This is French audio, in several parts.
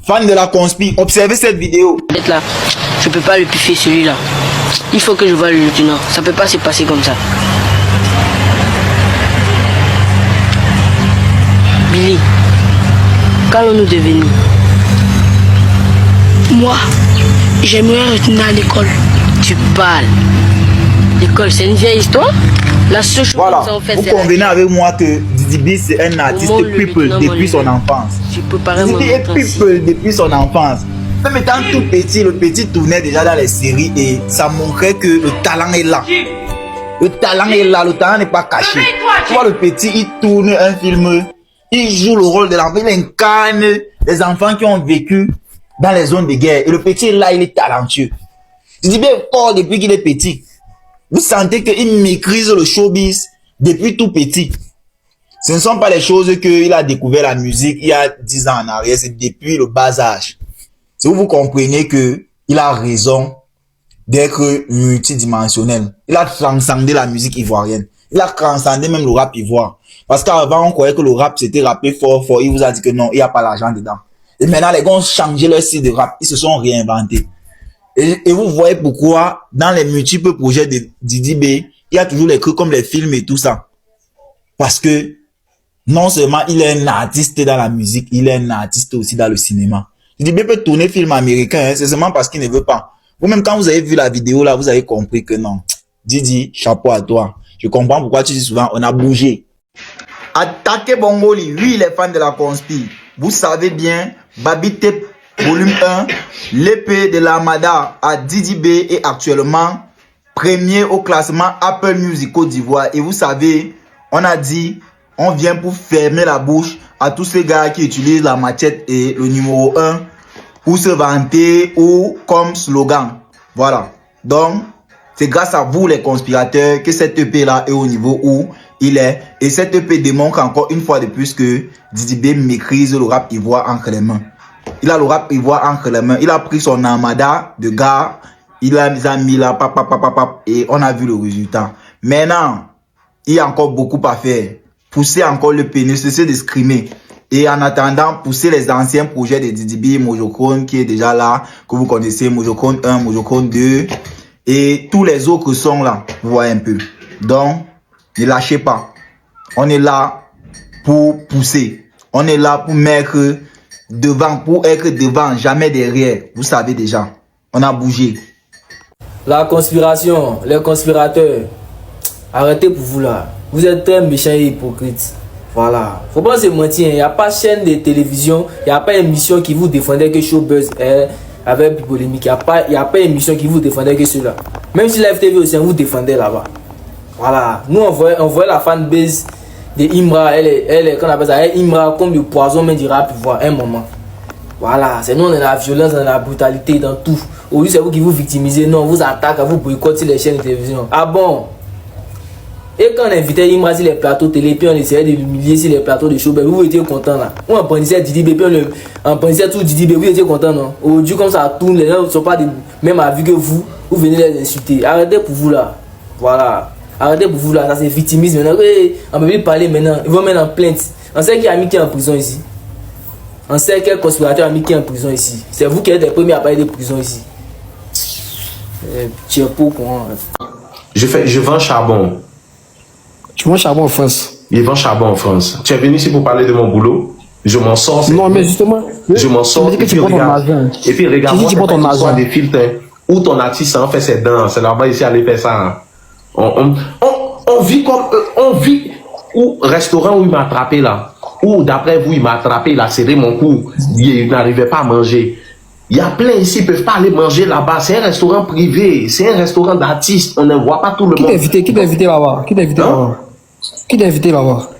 Fan de la conspi, observez cette vidéo. Là, je peux pas le piffer celui-là. Il faut que je voie le lieutenant. Ça peut pas se passer comme ça. Billy, qu'allons-nous devenir? Moi, j'aimerais retourner à l'école. Tu parles. L'école, c'est une vieille histoire. La seule chose Voilà, que ça en fait, vous c'est convenez avec moi que Didi B c'est un artiste people depuis son enfance. Tu peux parler Didi B est people depuis son enfance. Même étant tout petit, le petit tournait déjà dans les séries et ça montrait que le talent est là. Le talent est là, le talent n'est pas caché. Tu vois, le petit, il tourne un film, il joue le rôle de l'enfant, il incarne les enfants qui ont vécu dans les zones de guerre. Et le petit là, il est talentueux. Didi B est fort depuis qu'il est petit. Vous sentez qu'il maîtrise le showbiz depuis tout petit. Ce ne sont pas les choses qu'il a découvert la musique il y a 10 ans en arrière, c'est depuis le bas âge. C'est où vous comprenez que il a raison d'être multidimensionnel. Il a transcendé la musique ivoirienne. Il a transcendé même le rap ivoire. Parce qu'avant, on croyait que le rap c'était rappé fort. Il vous a dit que non, il n'y a pas l'argent dedans. Et maintenant, les gars ont changé leur style de rap. Ils se sont réinventés. Et vous voyez pourquoi dans les multiples projets de Didi B, il y a toujours les trucs comme les films et tout ça. Parce que non seulement il est un artiste dans la musique, il est un artiste aussi dans le cinéma. Didi B peut tourner film américain, hein, c'est seulement parce qu'il ne veut pas. Vous-même quand vous avez vu la vidéo là, vous avez compris que non. Didi, chapeau à toi. Je comprends pourquoi tu dis souvent on a bougé. Attaquez Bongoli, oui les fans de la conspi. Vous savez bien, Baby Tape Volume 1, l'épée de l'Armada à Didi B est actuellement premier au classement Apple Music Côte d'Ivoire. Et vous savez, on a dit, on vient pour fermer la bouche à tous ces gars qui utilisent la machette et le numéro 1 pour se vanter ou comme slogan. Voilà. Donc, c'est grâce à vous les conspirateurs que cette EP là est au niveau où il est. Et cette EP démontre encore une fois de plus que Didi B maîtrise le rap ivoire entre les mains. Il a le rap ivoire entre les mains. Il a pris son armada de gars. Il a mis là, et on a vu le résultat. Maintenant, il y a encore beaucoup à faire. Pousser encore le pénis, cesser de scrimer. Et en attendant, pousser les anciens projets de Didi B, Mojochrone qui est déjà là, que vous connaissez, Mojochrone 1, Mojochrone 2. Et tous les autres sons là, vous voyez un peu. Donc, ne lâchez pas. On est là pour pousser. On est là pour mettre devant, pour être devant, jamais derrière. Vous savez déjà, on a bougé. La conspiration, les conspirateurs, arrêtez pour vous là. Vous êtes très méchants et hypocrites. Voilà. Faut pas se mentir, il n'y a pas de chaîne de télévision, il n'y a pas émission qui vous défendait que Showbuzz avec polémique. Il n'y a pas émission qui vous défendait que cela. Même si la FTV aussi, on vous défendait là-bas. Voilà. Nous, on voit la fanbase de Imra, elle est, qu'on appelle ça, elle, Imra comme le poison même du rap ivoire, un moment. Voilà, c'est nous on est dans la violence, dans la brutalité, dans tout. Aujourd'hui c'est vous qui vous victimisez, non, on vous attaque, vous boycottez les chaînes de télévision. Ah bon? Et quand on invitait Imra sur les plateaux télé, puis on essayait de l'humilier sur les plateaux de Showbuzz, vous étiez content là. On brandissait Didi B, puis on brandissait tout Didi B, vous étiez content non? Aujourd'hui comme ça tourne, les gens ne sont pas des mêmes avis que vous venez les insulter. Arrêtez pour vous là. Voilà. Arrêtez pour vous là, ça c'est victimisme maintenant. On peut plus parler maintenant, ils vont mettre en plainte. On sait qu'il y a mis qui est en prison ici. On sait quel conspirateur a mis qui est en prison ici. C'est vous qui êtes les premiers à parler de prison ici. Je vends charbon. Tu vends charbon en France? Je vends charbon en France. Tu es venu ici pour parler de mon boulot? Je m'en sors. Non, mais justement, je m'en sors. Et puis regarde, moi, ton argent. Des filtres, où ton artiste en fait ses dents. C'est là-bas ici aller faire ça. On vit comme on vit au restaurant où il m'a attrapé là, ou d'après vous il m'a attrapé, il a serré mon cou, il n'arrivait pas à manger. Il y a plein ici, ils peuvent pas aller manger là-bas. C'est un restaurant privé, c'est un restaurant d'artistes, on ne voit pas tout le monde. Qui t'a invité là-bas? Qui t'a invité là-bas?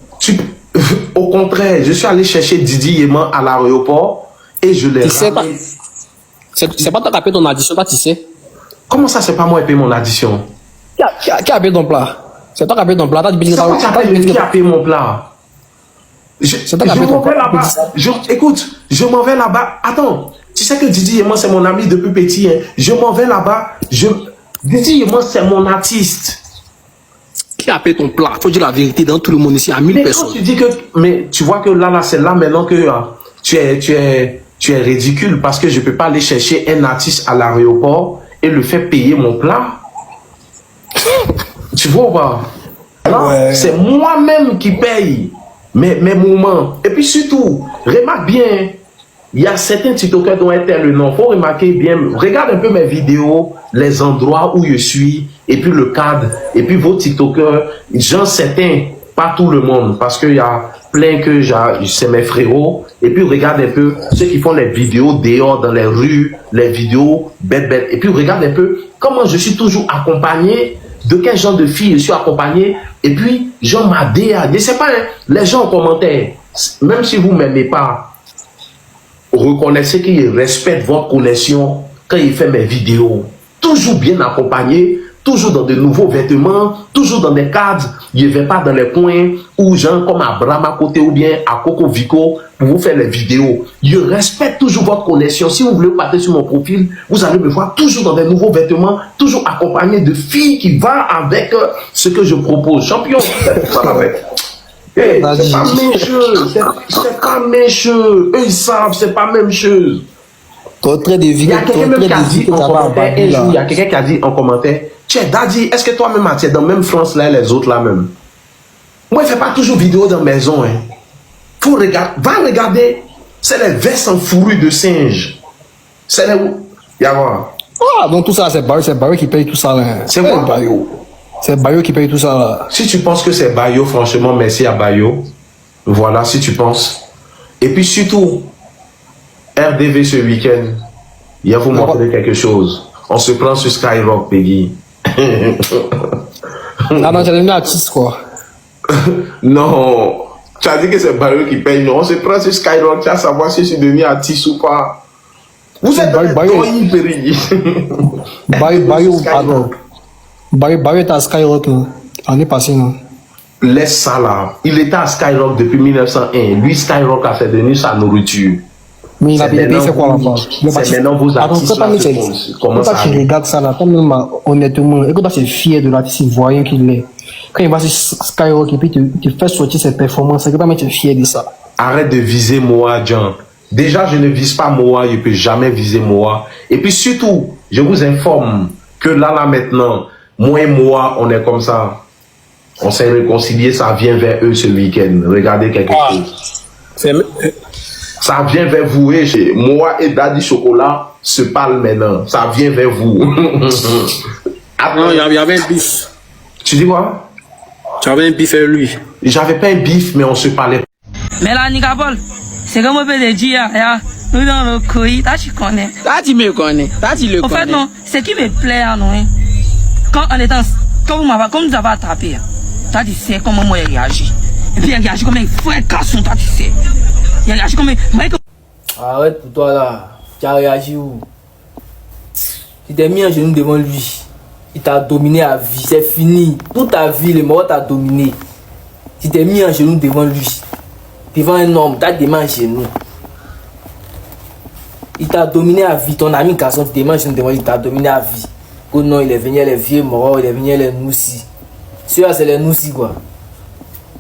Au contraire, je suis allé chercher Didi Yéman à l'aéroport et je l'ai ramené. C'est pas toi qui as payé ton addition, toi tu sais. Comment ça, c'est pas moi qui paye mon addition? Qui a payé ton plat? C'est toi qui a payé ton plat. Qui a payé mon plat? Je m'en vais là-bas. Écoute, je m'en vais là-bas. Attends, tu sais que Didi Yéman c'est mon ami depuis petit. Hein. Je m'en vais là-bas. Didi Yéman c'est mon artiste. Qui a payé ton plat? Faut dire la vérité dans tout le monde ici, à 1000 personnes. Tu dis que, mais tu vois que là c'est là maintenant que tu tu es ridicule parce que je peux pas aller chercher un artiste à l'aéroport et le faire payer mon plat. Tu vois ou pas? Ouais. C'est moi-même qui paye mes moments. Et puis surtout, remarque bien, il y a certains TikTokers dont est le nom. Faut remarquer bien, regarde un peu mes vidéos, les endroits où je suis, et puis le cadre, et puis vos TikTokers, genre certains, pas tout le monde, parce qu'il y a plein que c'est mes frérots. Et puis regarde un peu ceux qui font les vidéos dehors dans les rues, les vidéos bêtes. Et puis regarde un peu comment je suis toujours accompagné, de quel genre de filles je suis accompagné. Et puis, genre ma DA, je sais pas, hein, les gens en commentaire, même si vous m'aimez pas, reconnaissez qu'ils respectent votre connexion quand il fait mes vidéos. Toujours bien accompagné, toujours dans de nouveaux vêtements, toujours dans des cadres. Je ne vais pas dans les coins où gens comme Abraham à côté ou bien à Coco Vico pour vous faire les vidéos. Je respecte toujours votre connexion. Si vous voulez passer sur mon profil, vous allez me voir toujours dans des nouveaux vêtements, toujours accompagné de filles qui vont avec ce que je propose. Champion, hey, c'est pas même chose, c'est pas même chose. Eux ils savent, c'est pas même chose. Il y a quelqu'un même qui a dit en commentaire, un jour, il y a quelqu'un qui a dit en commentaire, tiens, Daddy, est-ce que toi-même, tu es dans la même France là, les autres là même? Moi, je ne fais pas toujours vidéo dans la maison. Hein. Faut regarder, va regarder, c'est les vestes en fourrure de singe. C'est les... Ah, donc tout ça, c'est Bayo qui paye tout ça. Là. C'est quoi? Bayo. C'est Bayo qui paye tout ça. Là. Si tu penses que c'est Bayo, franchement, merci à Bayo. Voilà, si tu penses. Et puis surtout, RDV ce week-end, il va vous montrer quelque chose. On se prend sur Skyrock, Peggy. Ah non, tu es devenu artiste, quoi. Non, tu as dit que c'est Bayo qui paye. Non, on se prend sur Skyrock, tu vas savoir si je suis devenu artiste ou pas. Vous êtes Bayo, Bayo est à Skyrock, là. On est passé, non? Laisse ça là. Il était à Skyrock depuis 1901. Lui, Skyrock a fait devenir sa nourriture. Mais il a payé, c'est quoi là-bas? C'est maintenant vos artistes là comment ça tu regardes ça là, toi-même, honnêtement, écoute, c'est fier de l'artiste voyant qu'il est. Quand il va sur Skyrock et puis tu fais sortir ses performances, écoute, tu es fier de ça. Arrête de viser Moa, John. Déjà, je ne vise pas Moa, je ne peux jamais viser Moa. Et puis surtout, je vous informe que là maintenant, moi et Moa, on est comme ça. On s'est réconcilié, ça vient vers eux ce week-end. Regardez quelque chose. Ça vient vers vous. Et moi et Daddy Chocolat se parlent maintenant. Ça vient vers vous. Non, il y avait un bif. Tu dis quoi? Tu avais un bif avec lui. J'avais pas un bif, mais on se parlait. Mais là, Nicapol, c'est comme on peut le dire, nous dans le couille, là tu connais. Là tu me connais. Là tu le connais. En fait, non, ce qui me plaît, non, quand vous nous avez attrapé, toi tu sais comment moi il réagit. Et puis il réagit comme un frère garçon, toi tu sais. Il réagit comme un... Arrête pour toi là. Tu as réagi où? Tu t'es mis en genou devant lui. Il t'a dominé à vie. C'est fini. Toute ta vie, le mort t'a dominé. Tu t'es mis en genou devant lui. Devant un homme, tu as des mains en genou. Il t'a dominé à vie. Ton ami garçon, tu t'es mis en genou devant lui. Il t'a dominé à vie. Oh non, il est venu les vieux morts. Il est venu les noussis. Ceux-là, c'est les noussis quoi.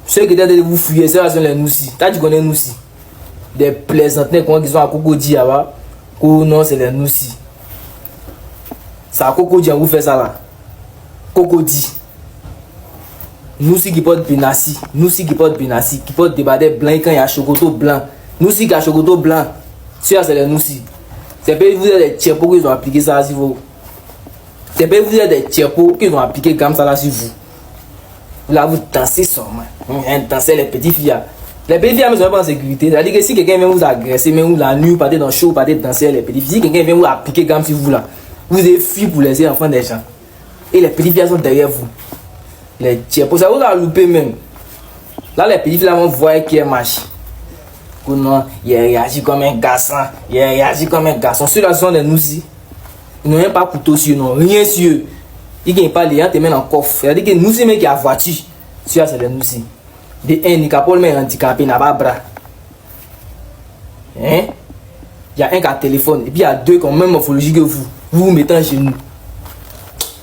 Ceux qui étaient de vous fuir, ceux-là sont les noussis. Tu connais les noussis? Des plaisanteries qui sont à Cocody là-bas. Oh non, c'est les noussis. C'est à Cocody on vous fait ça là. Cocody. Noussis qui portent Benassi. Noussis qui portent Benassi. Qui portent des badets blancs quand il y a chocoto blanc. Noussis qui a chocoto blanc. Ceux-là, c'est les noussis. C'est pas vous êtes des tchèpos qui ont appliqué ça sur vous. C'est pas vous êtes des tchèpos qui ont appliqué comme ça là sur vous. Là, vous dansez seulement. Dansez les petites filles. Les petites filles ne sont pas en sécurité. C'est-à-dire que si quelqu'un vient vous agresser, même vous la nuit, vous partez dans le show, vous partez danser les petites filles. Si quelqu'un vient vous appliquer comme si vous là, vous êtes fui pour laisser enfants des gens. Et les petites filles sont derrière vous. Les tchèpos, ça vous a loupé même. Là, les petites filles vont voir qui est marché. Non, il réagit comme un garçon. Il réagit comme un garçon. Ceux-là sont des noussis. Ils n'ont même pas couteau sur eux, non. Rien sur eux. Ils ne gagnent pas les gens, ils te mettent en coffre. C'est-à-dire que nous, c'est même qui a voiture. Ceux-là, c'est des noussis. De un, Nicapol, mais handicapé, il n'a pas de bras. Hein? Il y a un qui a téléphone. Et puis il y a deux qui ont même morphologie que vous. Vous vous mettez en genoux.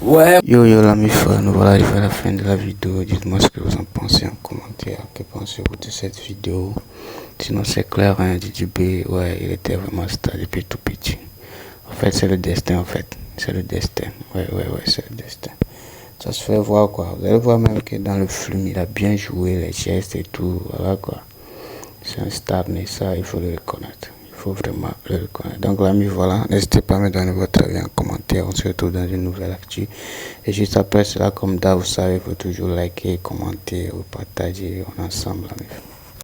Ouais. Yo la mi-fa, nous voilà arrivés à la fin de la vidéo. Dites-moi ce que vous en pensez en commentaire. Que pensez-vous de cette vidéo? Sinon, c'est clair, hein, Didi B, ouais, il était vraiment star depuis tout petit. En fait, c'est le destin, en fait. C'est le destin. Ouais, c'est le destin. Ça se fait voir, quoi. Vous allez voir même que dans le film, il a bien joué les gestes et tout. Voilà, quoi. C'est un star, mais ça, il faut le reconnaître. Il faut vraiment le reconnaître. Donc, l'ami, voilà. N'hésitez pas à me donner votre avis en commentaire. On se retrouve dans une nouvelle actu. Et juste après cela, comme d'hab, vous savez, il faut toujours liker, commenter ou partager. On est ensemble, l'ami.